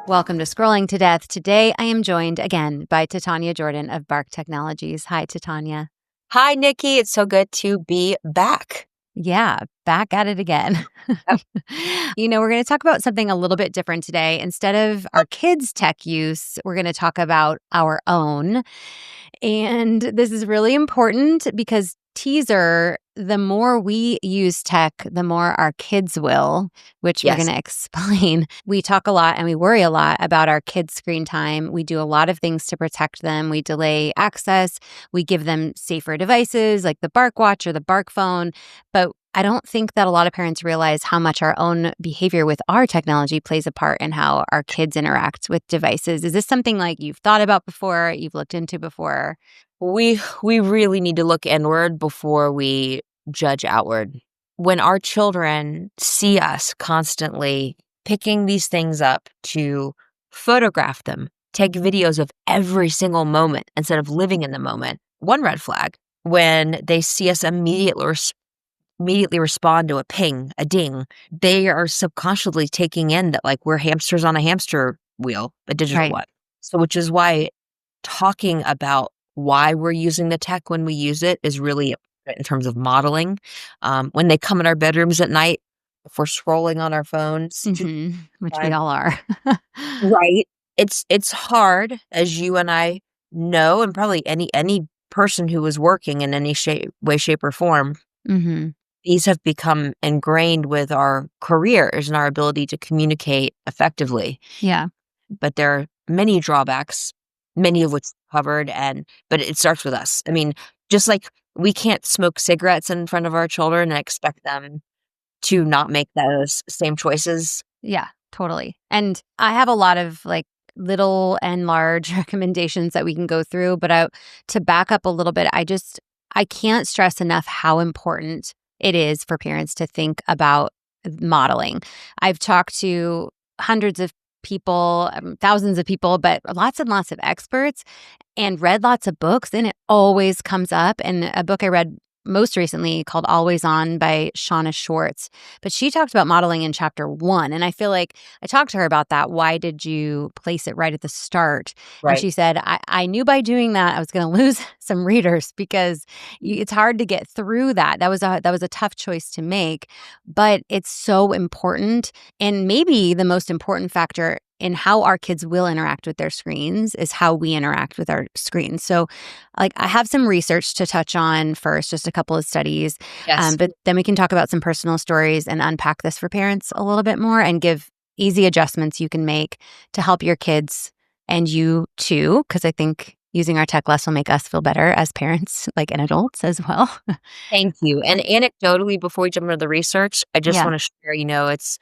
Welcome to Scrolling to Death. Today, I am joined again by Titania Jordan of Bark Technologies. Hi, Titania. Hi, Nikki. It's so good to be back. Yeah, back at it again. Yep. We're going to talk about something a little bit different today. Instead of our kids' tech use, we're going to talk about our own. And this is really important because teaser, the more we use tech, the more our kids will, which we're Yes. going to explain. We talk a lot and we worry a lot about our kids' screen time. We do a lot of things to protect them. We delay access. We give them safer devices like the Bark Watch or the Bark phone. But I don't think that a lot of parents realize how much our own behavior with our technology plays a part in how our kids interact with devices. Is this something like you've thought about before, you've looked into before? We really need to look inward before we judge outward. When our children see us constantly picking these things up to photograph them, take videos of every single moment instead of living in the moment, one red flag. When they see us immediately respond to a ping, a ding, they are subconsciously taking in that like we're hamsters on a hamster wheel, a digital Right. one. So which is why talking about why we're using the tech when we use it is really important in terms of modeling. When they come in our bedrooms at night, if we're scrolling on our phones, Which we all are. right? It's hard, as you and I know, and probably any person who is working in any way, shape, or form. hmm These have become ingrained with our careers and our ability to communicate effectively. Yeah. But there are many drawbacks, many of which covered, but it starts with us. I mean, just like we can't smoke cigarettes in front of our children and expect them to not make those same choices. Yeah, totally. And I have a lot of like little and large recommendations that we can go through, but to back up a little bit, I can't stress enough how important it is for parents to think about modeling. I've talked to hundreds of people, thousands of people, but lots and lots of experts and read lots of books, and it always comes up. And a book I read most recently called Always On by Shauna Schwartz. But she talked about modeling in chapter 1. And I feel like I talked to her about that. Why did you place it right at the start? And Right. she said, I knew by doing that I was going to lose some readers because it's hard to get through that. That was a tough choice to make, but it's so important. And maybe the most important factor in how our kids will interact with their screens is how we interact with our screens. So like I have some research to touch on first, just a couple of studies, Yes. but then we can talk about some personal stories and unpack this for parents a little bit more and give easy adjustments you can make to help your kids and you too, because I think using our tech less will make us feel better as parents, like and adults as well. Thank you. And anecdotally, before we jump into the research, I just Yeah. want to share, it's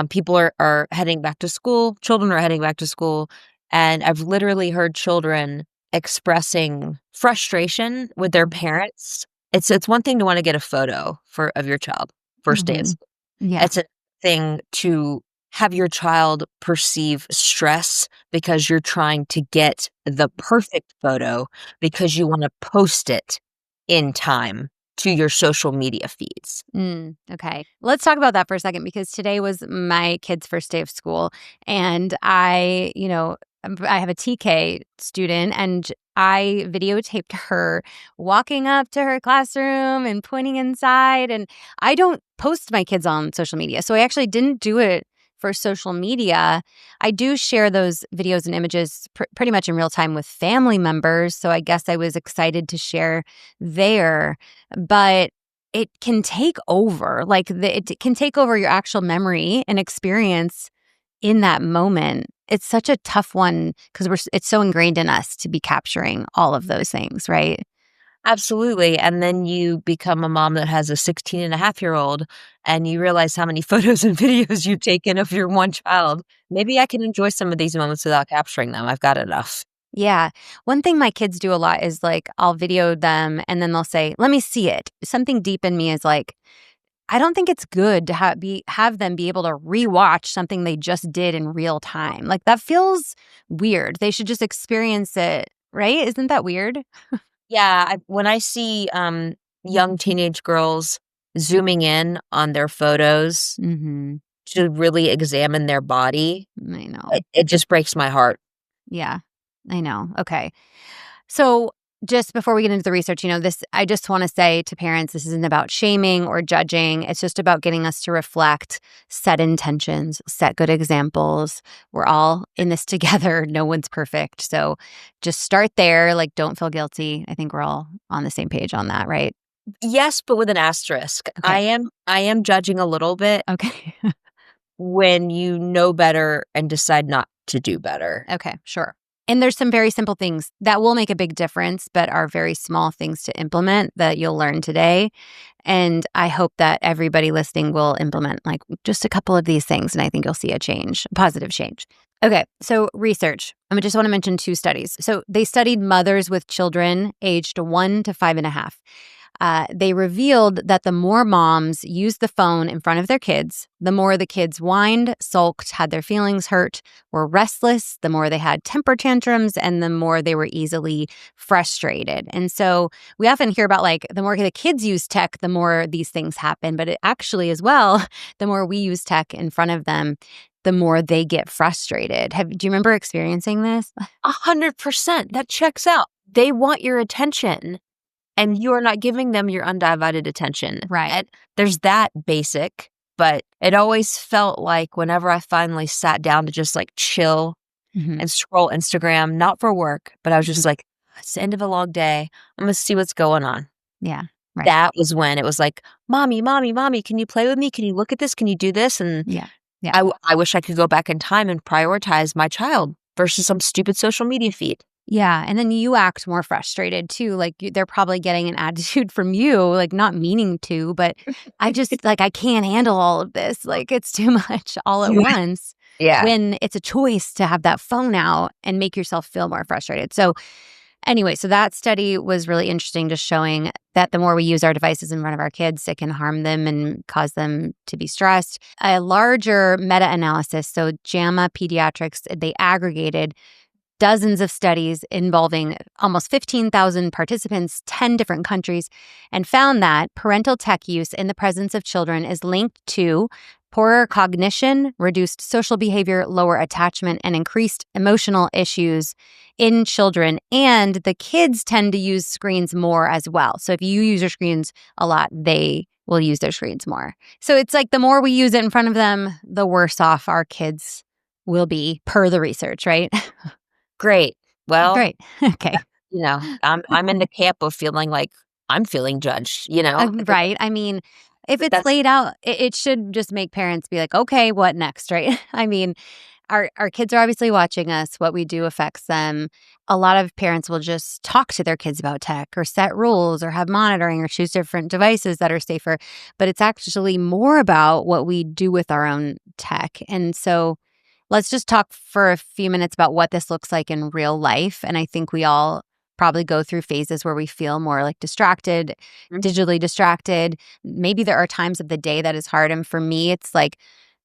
people are heading back to school, children are heading back to school, and I've literally heard children expressing frustration with their parents. It's one thing to want to get a photo of your child first day of Mhm. school. Yeah. It's a thing to have your child perceive stress because you're trying to get the perfect photo because you want to post it in time to your social media feeds. Okay. Let's talk about that for a second because today was my kid's first day of school. And I have a TK student and I videotaped her walking up to her classroom and pointing inside. And I don't post my kids on social media. So I actually didn't do it for social media. I do share those videos and images pretty much in real time with family members. So I guess I was excited to share there. But it can take over, it can take over your actual memory and experience in that moment. It's such a tough one because it's so ingrained in us to be capturing all of those things, right? Absolutely. And then you become a mom that has a 16-and-a-half-year-old and you realize how many photos and videos you've taken of your one child. Maybe I can enjoy some of these moments without capturing them. I've got enough. Yeah. One thing my kids do a lot is like I'll video them and then they'll say, "Let me see it." Something deep in me is like, I don't think it's good to have them be able to rewatch something they just did in real time. Like that feels weird. They should just experience it, right? Isn't that weird? Yeah, when I see young teenage girls zooming in on their photos Mhm. to really examine their body, I know. it just breaks my heart. Yeah. I know. Okay. So, just before we get into the research, this I just want to say to parents, this isn't about shaming or judging. It's just about getting us to reflect, set intentions, set good examples. We're all in this together. No one's perfect. So, just start there. Like, don't feel guilty. I think we're all on the same page on that, right? Yes, but with an asterisk. Okay. I am judging a little bit Okay. when you know better and decide not to do better. Okay. Sure. And there's some very simple things that will make a big difference, but are very small things to implement that you'll learn today. And I hope that everybody listening will implement like just a couple of these things. And I think you'll see a change, a positive change. Okay, so research. I just want to mention two studies. So they studied mothers with children aged 1 to 5.5. They revealed that the more moms used the phone in front of their kids, the more the kids whined, sulked, had their feelings hurt, were restless, the more they had temper tantrums, and the more they were easily frustrated. And so we often hear about like the more the kids use tech, the more these things happen. But it actually, as well, the more we use tech in front of them, the more they get frustrated. Do you remember experiencing this? 100%. That checks out. They want your attention, and you are not giving them your undivided attention. Right. And there's that basic, but it always felt like whenever I finally sat down to just like chill Hmm. and scroll Instagram, not for work, but I was just like, it's the end of a long day. I'm gonna see what's going on. Yeah. Right. That was when it was like, mommy, mommy, mommy, can you play with me? Can you look at this? Can you do this? And Yeah. Yeah. I wish I could go back in time and prioritize my child versus some stupid social media feed. Yeah, and then you act more frustrated too, like, they're probably getting an attitude from you, like, not meaning to, but I just like, I can't handle all of this, like, it's too much all at Yeah. once Yeah. when it's a choice to have that phone out and make yourself feel more frustrated. So, anyway, so that study was really interesting, just showing that the more we use our devices in front of our kids, it can harm them and cause them to be stressed. A larger meta-analysis, so JAMA Pediatrics, they aggregated dozens of studies involving almost 15,000 participants, 10 different countries, and found that parental tech use in the presence of children is linked to poorer cognition, reduced social behavior, lower attachment, and increased emotional issues in children. And the kids tend to use screens more as well. So if you use your screens a lot, they will use their screens more. So it's like the more we use it in front of them, the worse off our kids will be, per the research, right? Great. Well, Great. Okay. I'm in the camp of feeling like I'm feeling judged. Right. If it's That's laid out, it should just make parents be like, okay, what next? Right. Our kids are obviously watching us. What we do affects them. A lot of parents will just talk to their kids about tech or set rules or have monitoring or choose different devices that are safer. But it's actually more about what we do with our own tech. And so let's just talk for a few minutes about what this looks like in real life. And I think we all probably go through phases where we feel more like distracted, mm, digitally distracted. Maybe there are times of the day that is hard. And for me, it's like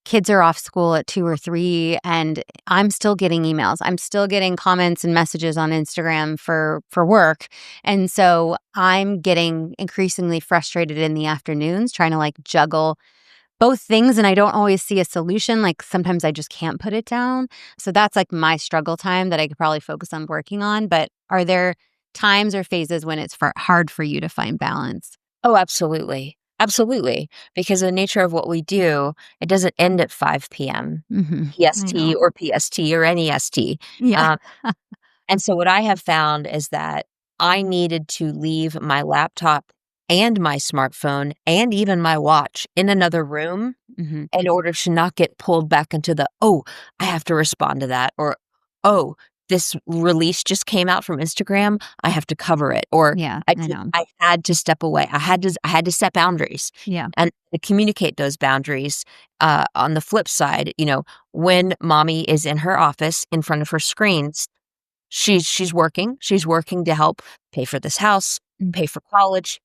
kids are off school at 2 or 3, and I'm still getting emails. I'm still getting comments and messages on Instagram for work. And so I'm getting increasingly frustrated in the afternoons trying to like juggle both things, and I don't always see a solution. Like sometimes I just can't put it down. So that's like my struggle time that I could probably focus on working on. But are there times or phases when it's hard for you to find balance? oh, absolutely. Absolutely. Because the nature of what we do, it doesn't end at 5 p.m. I PST know. or PST or any ST. Yeah. Um, and so what I have found is that I needed to leave my laptop and my smartphone and even my watch in another room Hmm. in order to not get pulled back into the, "Oh, I have to respond to that," or, "Oh, this release just came out from Instagram, I have to cover it," or, Yeah. I know. I had to step away. I had to set boundaries Yeah. and to communicate those boundaries. On the flip side, when mommy is in her office in front of her screens, she's working to help pay for this house, Mm. pay for college,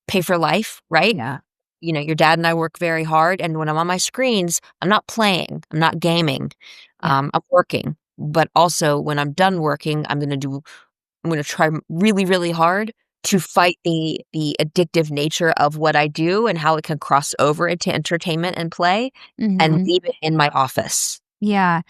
pay for life, right? Yeah. Your dad and I work very hard, and when I'm on my screens, I'm not playing, I'm not gaming, Yeah. I'm working. But also, when I'm done working, I'm gonna try really, really hard to fight the addictive nature of what I do and how it can cross over into entertainment and play, and Mhm. leave it in my office. Yeah.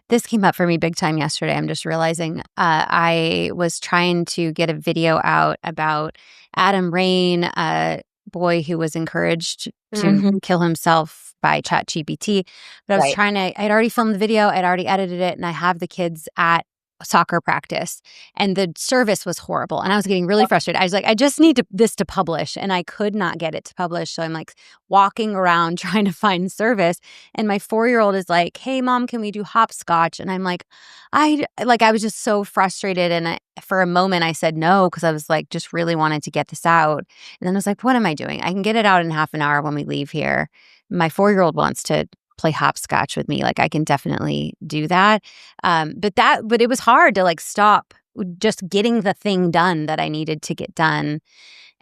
This came up for me big time yesterday. I'm just realizing I was trying to get a video out about Adam Rain, a boy who was encouraged to Mhm. kill himself by ChatGPT. But I was Right. trying to, I'd already filmed the video, I'd already edited it, and I have the kids at soccer practice. And the service was horrible. And I was getting really frustrated. I was like, I just need this to publish. And I could not get it to publish. So I'm like walking around trying to find service. And my 4-year-old is like, "Hey, mom, can we do hopscotch?" And I'm like, I was just so frustrated. And for a moment, I said no because I was like, just really wanted to get this out. And then I was like, what am I doing? I can get it out in half an hour when we leave here. My 4-year-old wants to play hopscotch with me. Like, I can definitely do that. But it was hard to like stop just getting the thing done that I needed to get done.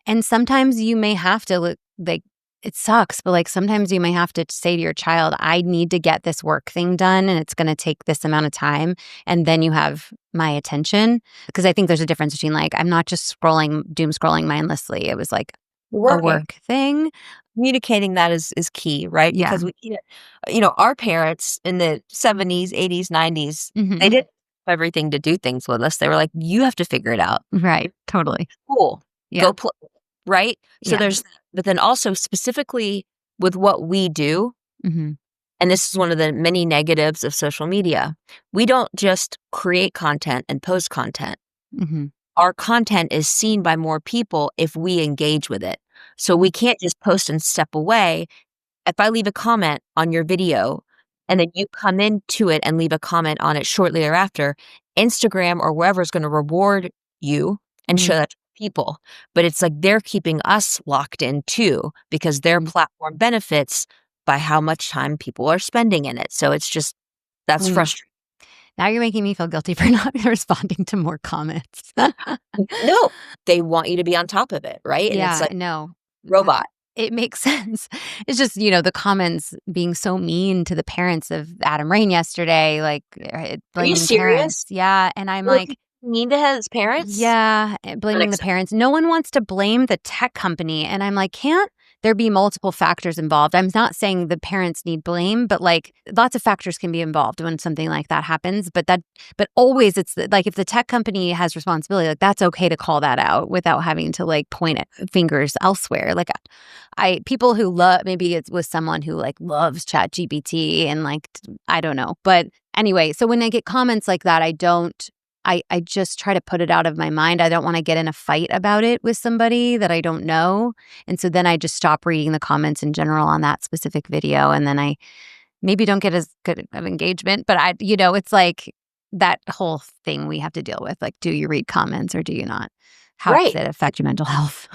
And sometimes you may have to like it sucks, but like sometimes you may have to say to your child, I need to get this work thing done and it's going to take this amount of time. And then you have my attention. Because I think there's a difference between like, I'm not just doom scrolling mindlessly. It was like a Working. work thing. Communicating that is key, right? Yeah. Because our parents in the '70s, '80s, '90s, they Hmm. didn't have everything to do things with us. They were like, "You have to figure it out. Right. Totally. Cool. Yeah. Go play." Right? So Yeah. there's that. But then also specifically with what we do, Hmm. and this is one of the many negatives of social media, we don't just create content and post content. Hmm. Our content is seen by more people if we engage with it. So we can't just post and step away. If I leave a comment on your video and then you come into it and leave a comment on it shortly thereafter, Instagram or wherever is going to reward you and Hmm. show that to people. But it's like they're keeping us locked in too because their Hmm. platform benefits by how much time people are spending in it. So it's just that's Mm. frustrating. Now you're making me feel guilty for not responding to more comments. No, they want you to be on top of it, right? And it's Yeah, like no. Uh, robot. it makes sense. It's just, the comments being so mean to the parents of Adam Rain yesterday, like, Are you blaming parents. serious? Yeah, and I'm Were like, people mean to his parents? yeah, blaming the Unacceptable. parents. No one wants to blame the tech company, and I'm like, can't there be multiple factors involved? I'm not saying the parents need blame, but, like, lots of factors can be involved when something like that happens, but always like, if the tech company has responsibility, like, that's okay to call that out without having to, like, point at fingers elsewhere. Like, I people who love maybe it was someone who, like, loves ChatGPT and, like, I don't know, but anyway, so when I get comments like that, I just try to put it out of my mind. I don't wanna get in a fight about it with somebody that I don't know, and so then I just stop reading the comments in general on that specific video, and then I maybe don't get as good of engagement, but it's like that whole thing we have to deal with, like, do you read comments or do you not? How does Right. it affect your mental health?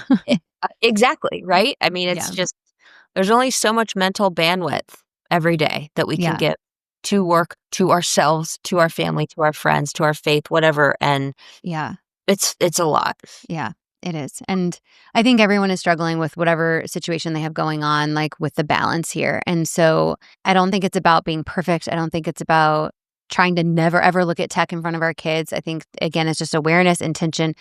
Exactly, right? I mean, it's Yeah, just there's only so much mental bandwidth every day that we can yeah, get to work, to ourselves, to our family, to our friends, to our faith, whatever, and yeah. it's a lot. Yeah, it is. And I think everyone is struggling with whatever situation they have going on, like with the balance here. And so I don't think it's about being perfect. I don't think it's about trying to never ever look at tech in front of our kids. I think again it's just awareness, intention,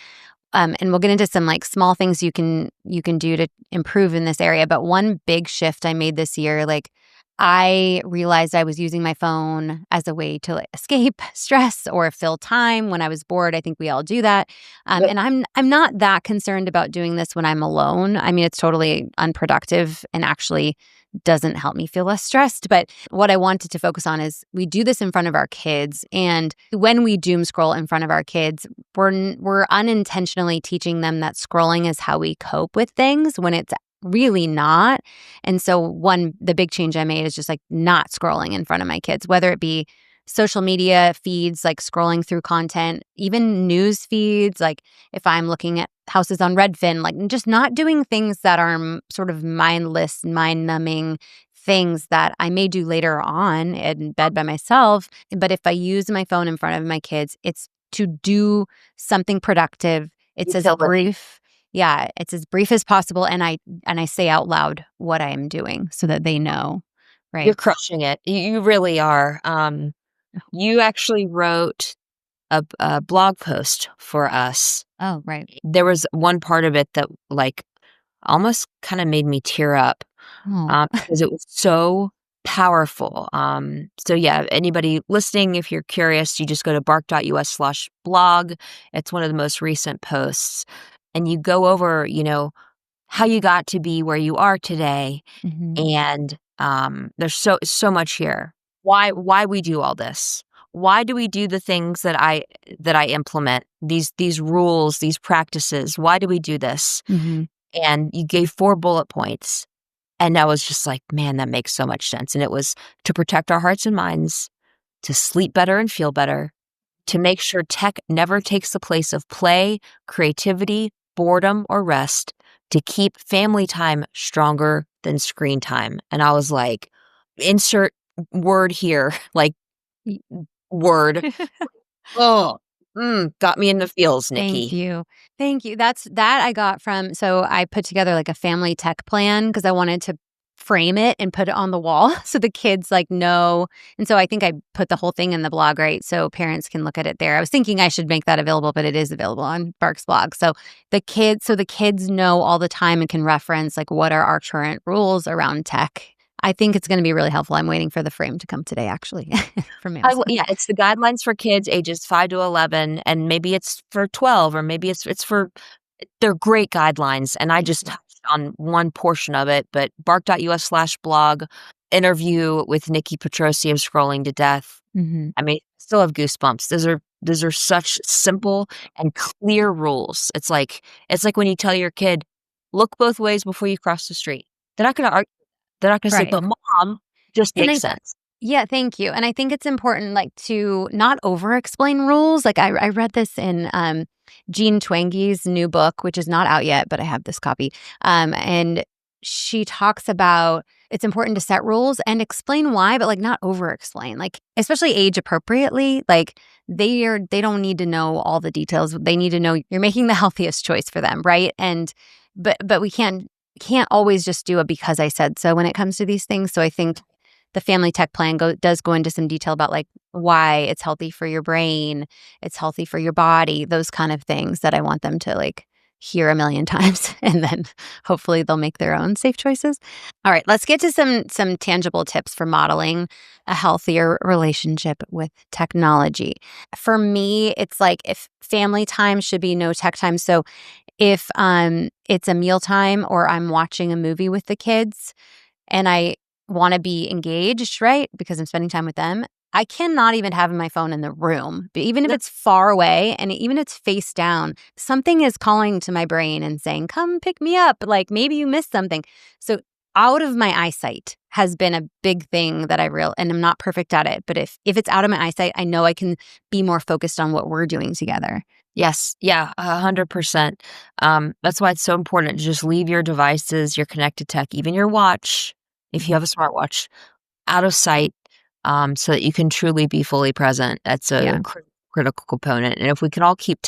and we'll get into some like small things you can do to improve in this area. But one big shift I made this year, like I realized I was using my phone as a way to like, escape stress or fill time when I was bored. I think we all do that, Yep. and I'm not that concerned about doing this when I'm alone. I mean, it's totally unproductive and actually doesn't help me feel less stressed. But what I wanted to focus on is we do this in front of our kids, and when we doom scroll in front of our kids, we're unintentionally teaching them that scrolling is how we cope with things when it's really not. And so the big change I made is just like not scrolling in front of my kids, whether it be social media feeds, like scrolling through content, even news feeds, like if I'm looking at houses on Redfin, like just not doing things that are sort of mindless, mind numbing things that I may do later on in bed by myself. But if I use my phone in front of my kids, it's to do something productive. It's as Utility. brief. Yeah, it's as brief as possible, and I say out loud what I am doing so that they know, You're right? crushing it. You really are. You actually wrote a blog post for us Oh, right. There was one part of it that, like, almost kinda made me tear up, Oh. because it was so powerful. So yeah, anybody listening, if you're curious, you just go to bark.us/blog. It's one of the most recent posts, and you go over, how you got to be where you are today, Mhm. and, there's so much here. Why we do all this? Why do we do the things that I implement? These rules, these practices, why do we do this? Mhm. And you gave 4 bullet points, and I was just like, "Man, that makes so much sense," and it was to protect our hearts and minds, to sleep better and feel better, to make sure tech never takes the place of play, creativity, boredom, or rest, to keep family time stronger than screen time. And I was like, insert word here, like Y word. Oh, got me in the feels, Thank Nikki. you. Thank you. That I got from, so I put together like a family tech plan because I wanted to frame it and put it on the wall so the kids like know. And so I think I put the whole thing in the blog, right? So parents can look at it there. I was thinking I should make that available, but it is available on Bark's blog. So the kids know all the time and can reference like what are our current rules around tech. I think it's going to be really helpful. I'm waiting for the frame to come today actually from Amazon. Yeah, it's the guidelines for kids ages 5 to 11, and maybe it's for 12, or maybe it's for they're great guidelines, and I Thank just you. touched on one portion of it, but bark.us/blog, interview with Nikki Petrosi of Scrolling to Death. Mhm. I mean, still have goosebumps. Those are such simple and clear rules. It's like when you tell your kid, "Look both ways before you cross the street." They're not gonna argue. They're not gonna say, Right. "But mom," just And makes I sense. Yeah, thank you. And I think it's important, like, to not over explain rules. Like, I read this in Jean Twenge's new book, which is not out yet, but I have this copy. And she talks about it's important to set rules and explain why, but like not over explain. Like, especially age appropriately. Like, they don't need to know all the details. They need to know you're making the healthiest choice for them, right? And but we can't always just do a because I said so when it comes to these things. So I think the family tech plan does go into some detail about like why it's healthy for your brain, it's healthy for your body, those kind of things that I want them to like hear a million times and then hopefully they'll make their own safe choices. All right, let's get to some tangible tips for modeling a healthier relationship with technology. For me, it's like if family time should be no tech time. So if it's a mealtime or I'm watching a movie with the kids, and I wanna be engaged, right? Because I'm spending time with them. I cannot even have my phone in the room, but even if No. it's far away and even if it's face down, something is calling to my brain and saying, "Come pick me up." Like, maybe you missed something. So, out of my eyesight has been a big thing that I real and I'm not perfect at it, but if it's out of my eyesight, I know I can be more focused on what we're doing together. Yes, yeah, 100%. That's why it's so important to just leave your devices, your connected tech, even your watch, if you Mhm. have a smartwatch, out of sight, so that you can truly be fully present. That's a Yeah. critical component. And if we can all keep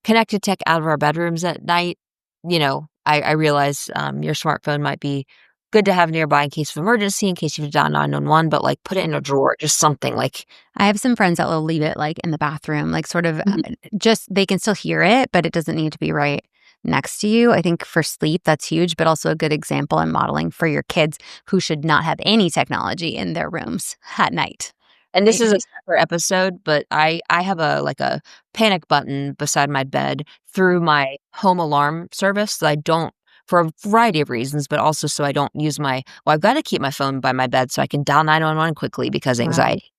connected tech out of our bedrooms at night, I realize your smartphone might be good to have nearby in case of emergency, in case you have to dial 911, but like put it in a drawer, just something like. I have some friends that will leave it, like, in the bathroom, like, sort of, Mhm. just they can still hear it, but it doesn't need to be right next to you. I think for sleep, that's huge, but also a good example and modeling for your kids who should not have any technology in their rooms at night, And this right? is a separate episode, but I have a panic button beside my bed through my home alarm service so I don't, for a variety of reasons, but also so I don't use I've gotta keep my phone by my bed so I can dial 911 quickly because Wow. anxiety.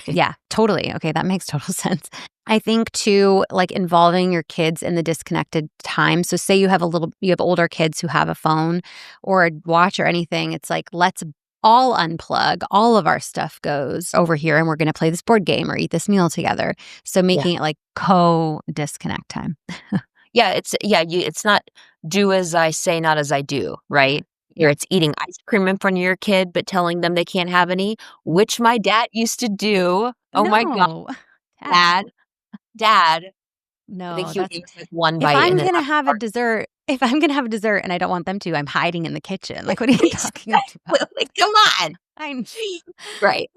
Yeah, totally. Okay, that makes total sense. I think too, like involving your kids in the disconnected time. So say you have older kids who have a phone or a watch or anything, it's like let's all unplug. All of our stuff goes over here and we're going to play this board game or eat this meal together. So Yeah. making it like co-disconnect time. It's not do as I say, not as I do, right? Here Yeah. it's eating ice cream in front of your kid, but telling them they can't have any, which my dad used to do. Oh my god, No. Dad. dad, dad. I think No, he would that's give us, like, one bite and then have to start. if I'm going to have a dessert and I don't want them to, I'm hiding in the kitchen. Like what are you talking Exactly, about? like, come on. I Right.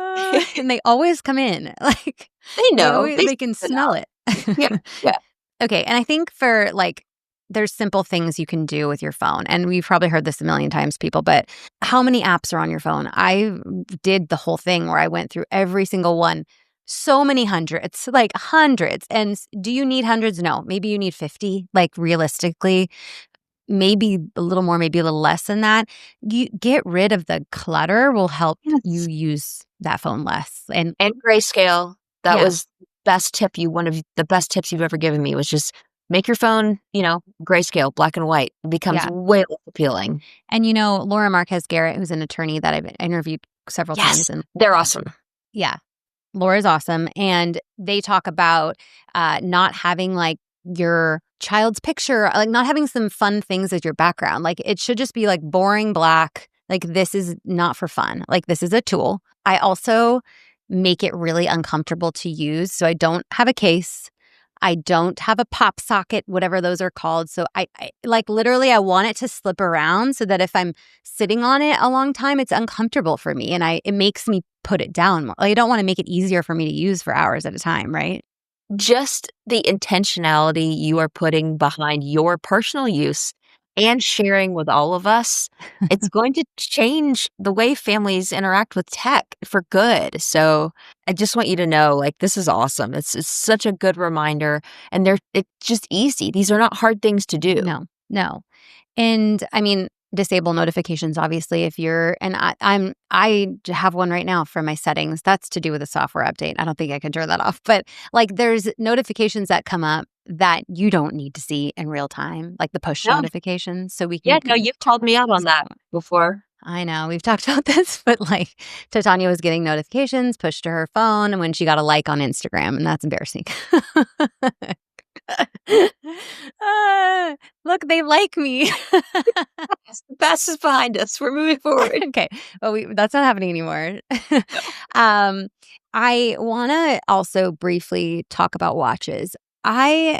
And they always come in, like, They know, they they can sense smell enough. it. Yeah, yeah. Okay, and I think for, like, there's simple things you can do with your phone, and we've probably heard this a million times, people, but how many apps are on your phone? I did the whole thing where I went through every single one. So many hundreds, like, hundreds, and do you need hundreds? No, maybe you need 50, like, realistically. Maybe a little more, maybe a little less than that. You get rid of the clutter will help you Yes. use that phone less, and And grayscale, that yeah, was one of the best tips you've ever given me was just make your phone, grayscale, black and white. It becomes yeah. way less appealing. And, Laura Marquez Garrett, who's an attorney that I've interviewed several times, Yes, and they're awesome. yeah, Laura's awesome, and they talk about, not having, like, your child's picture, like, not having some fun things as your background, like, it should just be, like, boring black, like, this is not for fun, like, this is a tool. I also make it really uncomfortable to use, so I don't have a case. I don't have a pop socket, whatever those are called, so I like, literally, I want it to slip around so that if I'm sitting on it a long time, it's uncomfortable for me, and it makes me put it down more. Like, I don't wanna make it easier for me to use for hours at a time, right? Just the intentionality you are putting behind your personal use and sharing with all of us, it's going to change the way families interact with tech for good. So I just want you to know, like, this is awesome. It's such a good reminder, and it's just easy. These are not hard things to do. No, no. And I mean, disable notifications, obviously, if you're, and I have one right now for my settings. That's to do with a software update. I don't think I can turn that off. But like, there's notifications that come up that you don't need to see in real time, like the push No, notifications. So we yeah, can. no, you've called me out on that before. I know we've talked about this, but like Titania was getting notifications pushed to her phone when she got a like on Instagram, and that's embarrassing. Ah, look, they like me. Yes, the best is behind us. We're moving forward. Okay. Well, that's not happening anymore. No. um, I want to also briefly talk about watches. I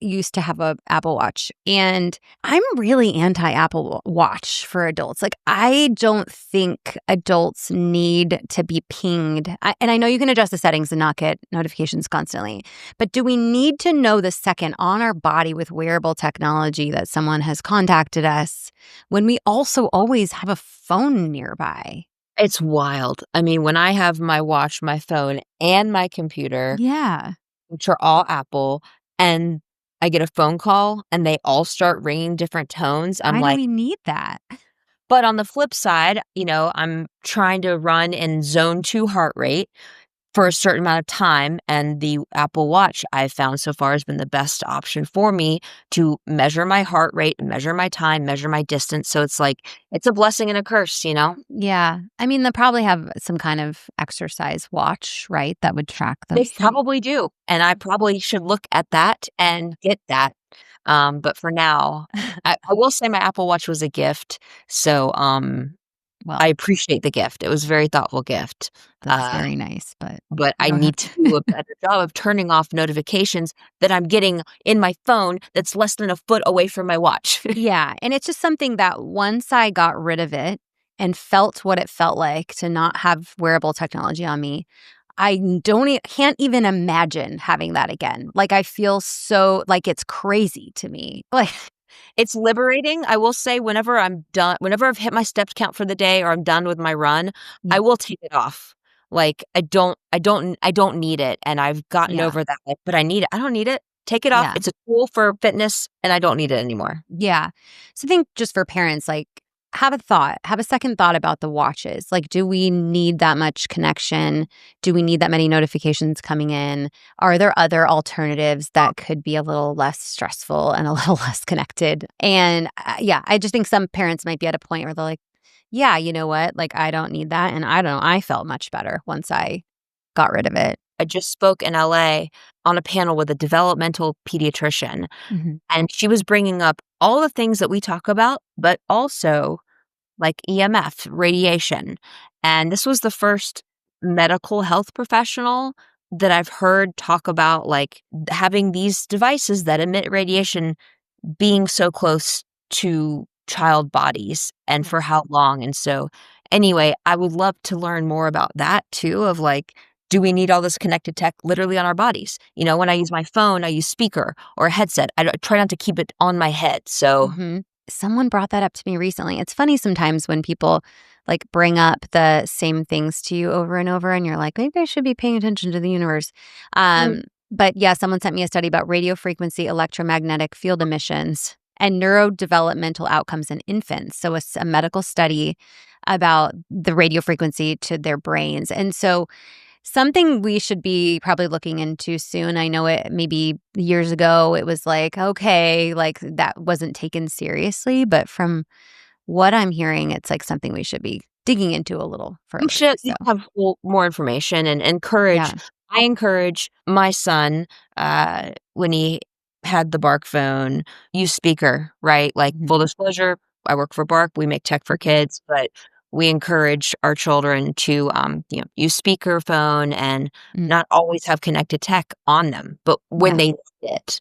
used to have a Apple Watch, and I'm really anti Apple Watch for adults. Like, I don't think adults need to be pinged. And I know you can adjust the settings and not get notifications constantly, but do we need to know the second on our body with wearable technology that someone has contacted us when we also always have a phone nearby? It's wild. I mean, when I have my watch, my phone, and my computer, Yeah. which are all Apple, and I get a phone call and they all start ringing different tones, I'm Why do like, we need that? but on the flip side, I'm trying to run in zone 2 heart rate for a certain amount of time, and the Apple Watch I've found so far has been the best option for me to measure my heart rate, measure my time, measure my distance, so it's like it's a blessing and a curse, you know? Yeah. I mean, they'll probably have some kind of exercise watch, right? That would track They those things. probably do, and I probably should look at that and get that, but for now, I will say my Apple Watch was a gift, so, I Well, appreciate the gift. It was a very thoughtful gift, that's uh, very nice, but but you I don't have need to do a to. better job of turning off notifications that I'm getting in my phone that's less than a foot away from my watch. Yeah, and it's just something that once I got rid of it and felt what it felt like to not have wearable technology on me, I can't even imagine having that again. Like, I feel so like it's crazy to me. Like, It's liberating. I will say whenever I've hit my steps count for the day or I'm done with my run, yeah, I will take it off. Like, I don't need it, and I've gotten yeah, over that, like, but I need it. I don't need it. Take it off. yeah. It's a tool for fitness, and I don't need it anymore. Yeah. So I think just for parents, like, have a second thought about the watches. Like, do we need that much connection? Do we need that many notifications coming in? Are there other alternatives that could be a little less stressful and a little less connected? And yeah, I just think some parents might be at a point where they're like, yeah, you know what? Like, I don't need that. And I don't know. I felt much better once I got rid of it. I just spoke in LA on a panel with a developmental pediatrician, Mhm. and she was bringing up all the things that we talk about, but also like EMF, radiation. And this was the first medical health professional that I've heard talk about, like, having these devices that emit radiation being so close to child bodies and Yeah. for how long. And so, anyway, I would love to learn more about that too, of like Do we need all this connected tech literally on our bodies? When I use my phone, I use speaker or a headset. Try not to keep it on my head. So Mhm. Someone brought that up to me recently. It's funny sometimes when people, like, bring up the same things to you over and over, and you're like, "Maybe I should be paying attention to the universe." mm, But yeah, someone sent me a study about radio frequency electromagnetic field emissions and neurodevelopmental outcomes in infants. So it's a medical study about the radio frequency to their brains. And so something we should be probably looking into soon. I know it maybe years ago it was like, okay, like that wasn't taken seriously, but from what I'm hearing, it's like something we should be digging into a little we further. should So, have more information and encourage. yeah. I encourage my son, when he had the Bark phone, use speaker, right? Like, Mhm. full disclosure, I work for Bark, we make tech for kids, but we encourage our children to, use speaker phone and Mm, not always have connected tech on them, but when yeah. they need it.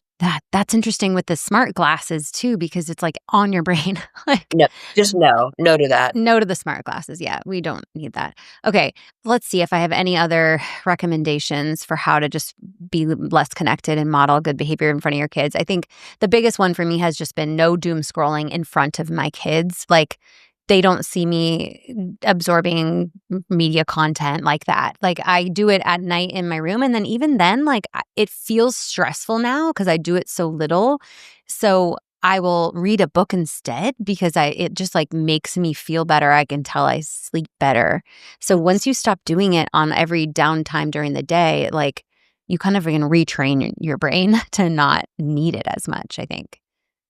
That's interesting with the smart glasses too, because it's like on your brain. Like, No, just no to that. no to the smart glasses. Yeah, we don't need that. Okay, let's see if I have any other recommendations for how to just be less connected and model good behavior in front of your kids. I think the biggest one for me has just been no doom scrolling in front of my kids. Like, they don't see me absorbing media content like that. Like, I do it at night in my room, and then even then, like, it feels stressful now because I do it so little. So I will read a book instead because it just, like, makes me feel better. I can tell I sleep better. So once you stop doing it on every downtime during the day, like, you kind of can retrain your brain to not need it as much, I think.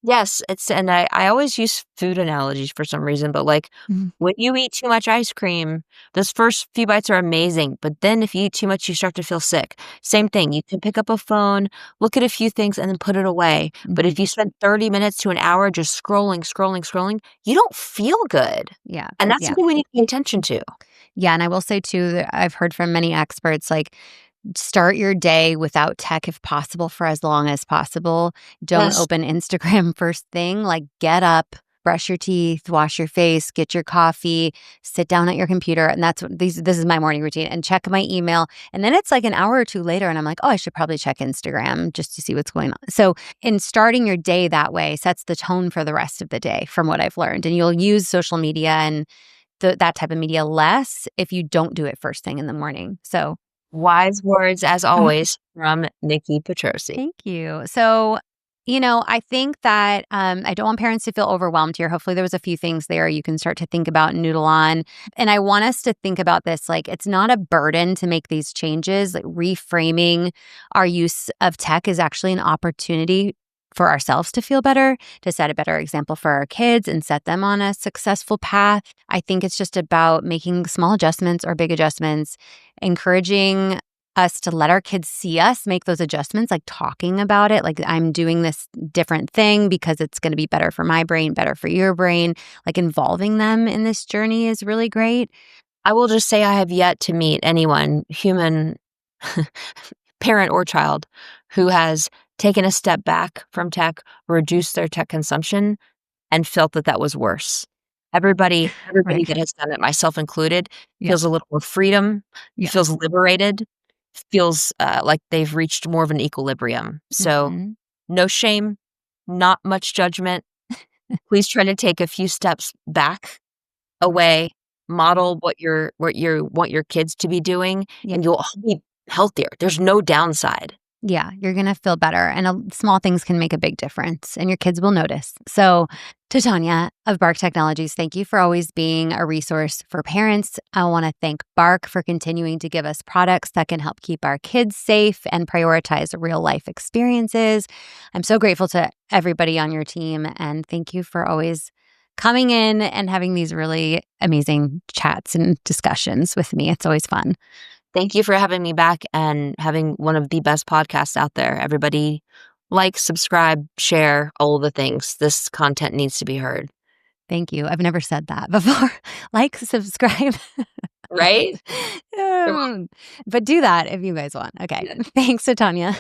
Yes, and I always use food analogies for some reason, but, like, Mhm. when you eat too much ice cream, those first few bites are amazing, but then if you eat too much, you start to feel sick. Same thing, you can pick up a phone, look at a few things, and then put it away, but Mhm. if you spend 30 minutes to an hour just scrolling, you don't feel good, Yeah. and that's Yeah. something we need to pay attention to. Yeah, and I will say too that I've heard from many experts, like, start your day without tech if possible for as long as possible. Don't Yes. open Instagram first thing. Like, get up, brush your teeth, wash your face, get your coffee, sit down at your computer, and that's what this is my morning routine, and check my email. And then it's like an hour or two later and I'm like, "Oh, I should probably check Instagram just to see what's going on." So, in starting your day that way sets the tone for the rest of the day from what I've learned. And you'll use social media and that type of media less if you don't do it first thing in the morning. So, Wise words as always from Nikki Petrosi. thank you. So, I think that I don't want parents to feel overwhelmed here. Hopefully, there was a few things there you can start to think about and noodle on. And I want us to think about this like it's not a burden to make these changes. Like, reframing our use of tech is actually an opportunity for ourselves to feel better, to set a better example for our kids and set them on a successful path. I think it's just about making small adjustments or big adjustments, encouraging us to let our kids see us make those adjustments, like talking about it, like, I'm doing this different thing because it's going to be better for my brain, better for your brain. Like, involving them in this journey is really great. I will just say I have yet to meet anyone, human, parent or child, who has taken a step back from tech, reduced their tech consumption, and felt that that was worse. Everybody Right. that has done it, myself included, Yeah. feels a little more freedom, Yeah. feels liberated, feels, like they've reached more of an equilibrium. So, Hmm. no shame, not much judgment. Please try to take a few steps back, away, model what you want your kids to be doing, Yeah. and you'll all be healthier. There's no downside. Yeah, you're going to feel better. And small things can make a big difference, and your kids will notice. So, Titania of Bark Technologies, thank you for always being a resource for parents. I want to thank Bark for continuing to give us products that can help keep our kids safe and prioritize real life experiences. I'm so grateful to everybody on your team. And thank you for always coming in and having these really amazing chats and discussions with me. It's always fun. Thank you for having me back and having one of the best podcasts out there. Everybody like, subscribe, share, all the things. This content needs to be heard. Thank you. I've never said that before. Like, subscribe. Right? Come But do that if you guys want. Okay. on. Thanks, Tanya.